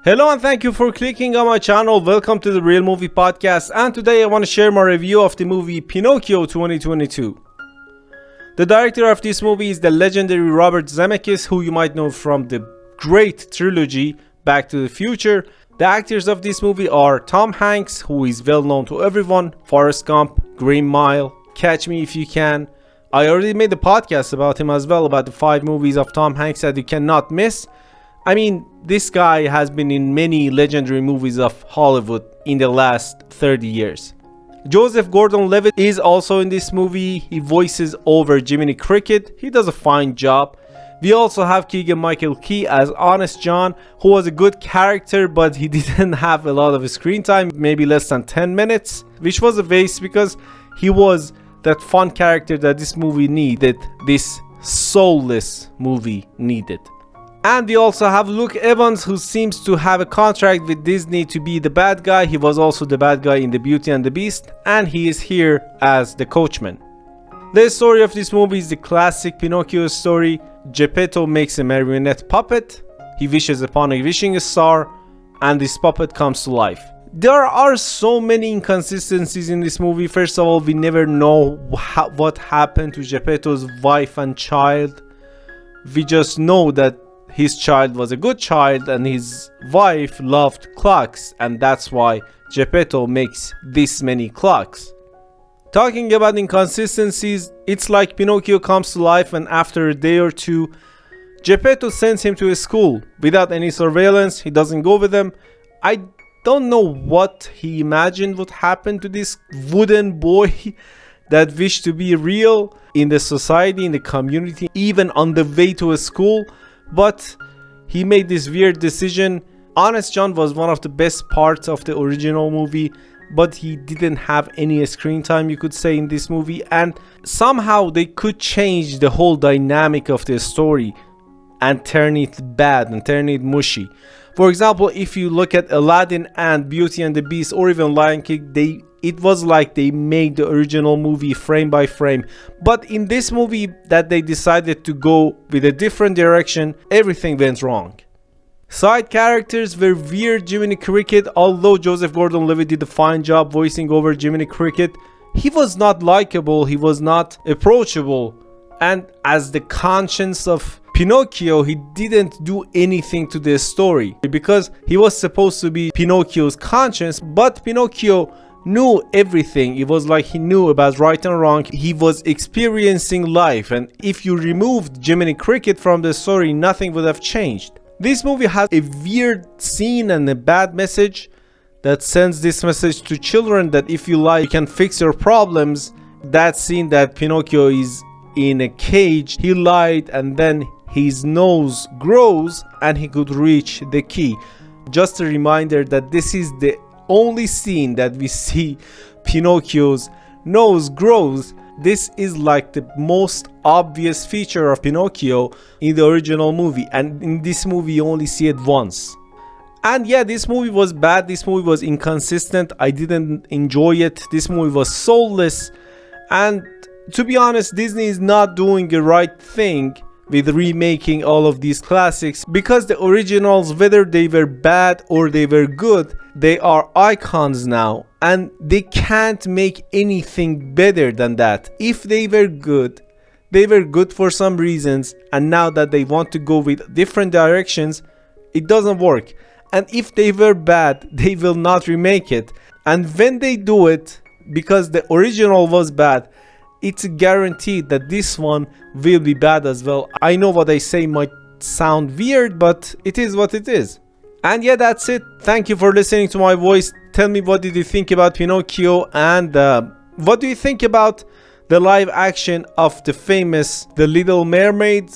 Hello and thank you for clicking on my channel. Welcome to the Real Movie Podcast, and today I want to share my review of the movie Pinocchio 2022. The director of this movie is the legendary Robert Zemeckis, who you might know from the great trilogy Back to the Future. The actors of this movie are Tom Hanks, who is well known to everyone, Forrest Gump, Green Mile, Catch Me If You Can. I already made a podcast about him as well, about the 5 movies of Tom Hanks that you cannot miss. I mean, this guy has been in many legendary movies of Hollywood in the last 30 years. Joseph Gordon-Levitt is also in this movie. He voices over Jiminy Cricket. He does a fine job. We also have Keegan Micheal Key as Honest John, who was a good character, but he didn't have a lot of screen time, maybe less than 10 minutes, which was a waste because he was that fun character that this movie needed, this soulless movie needed. And we also have Luke Evans, who seems to have a contract with Disney to be the bad guy. He was also the bad guy in The Beauty and the Beast, and he is here as the coachman. The story of this movie is the classic Pinocchio story. Geppetto makes a marionette puppet. He wishes upon a wishing star, and this puppet comes to life. There are so many inconsistencies in this movie. First of all, we never know what happened to Geppetto's wife and child. We just know that his child was a good child and his wife loved clocks, and that's why Geppetto makes this many clocks. Talking about inconsistencies, it's like Pinocchio comes to life and after a day or two, Geppetto sends him to a school without any surveillance. He doesn't go with them. I don't know what he imagined would happen to this wooden boy that wished to be real in the society, in the community, even on the way to a school. But he made this weird decision. Honest John was one of the best parts of the original movie, but he didn't have any screen time, you could say, in this movie, and somehow they could change the whole dynamic of the story and turn it bad and turn it mushy. For example, if you look at Aladdin and Beauty and the Beast or even Lion King, it was like they made the original movie frame by frame. But in this movie that they decided to go with a different direction, everything went wrong. Side characters were weird. Jiminy Cricket, although Joseph Gordon-Levitt did a fine job voicing over Jiminy Cricket, he was not likable, he was not approachable. And as the conscience of Pinocchio, he didn't do anything to the story because he was supposed to be Pinocchio's conscience, but Pinocchio knew everything. It was like he knew about right and wrong. He was experiencing life, and if you removed Jiminy Cricket from the story, nothing would have changed. This movie has a weird scene and a bad message that sends this message to children that if you lie, you can fix your problems. That scene that Pinocchio is in a cage, he lied and then his nose grows and he could reach the key. Just a reminder that this is the only scene that we see Pinocchio's nose grows. This is like the most obvious feature of Pinocchio in the original movie, and in this movie you only see it once. And yeah, this movie was bad. This movie was inconsistent. I didn't enjoy it. This movie was soulless, and to be honest, Disney is not doing the right thing with remaking all of these classics, because the originals, whether they were bad or they were good, they are icons now and they can't make anything better than that. If they were good for some reasons, and now that they want to go with different directions, it doesn't work. And if they were bad, they will not remake it. And when they do it, because the original was bad, it's guaranteed that this one will be bad as well. I know what I say might sound weird, but it is what it is. And yeah, that's it. Thank you for listening to my voice. Tell me, what did you think about Pinocchio, and what do you think about the live action of the famous The Little Mermaid,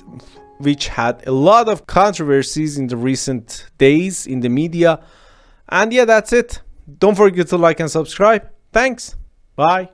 which had a lot of controversies in the recent days in the media. And yeah, that's it. Don't forget to like and subscribe. Thanks. Bye.